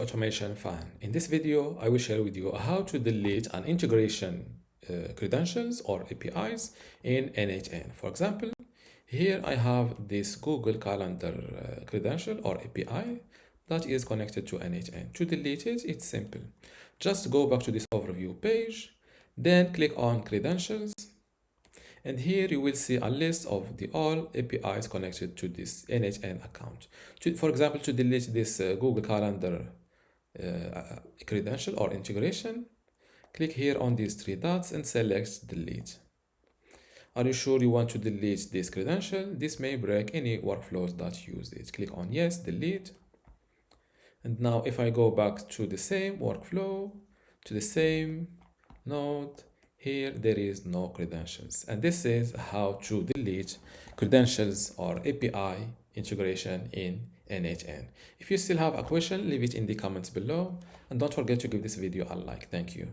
Automation fan. In this video, I will share with you how to delete an integration credentials or APIs in n8n. For example, here I have this Google Calendar credential or API that is connected to n8n. To delete it, it's simple. Just go back to this overview page, then click on credentials, and here you will see a list of the all APIs connected to this n8n account. For example, to delete this Google Calendar credential or integration, click here on these three dots and select delete. Are you sure you want to delete this credential? This may break any workflows that use it. Click on yes, delete. And now if I go back to the same workflow, to the same node, here there is no credentials. And this is how to delete credentials or API integration in n8n. If you still have a question, leave it in the comments below. And don't forget to give this video a like. Thank you.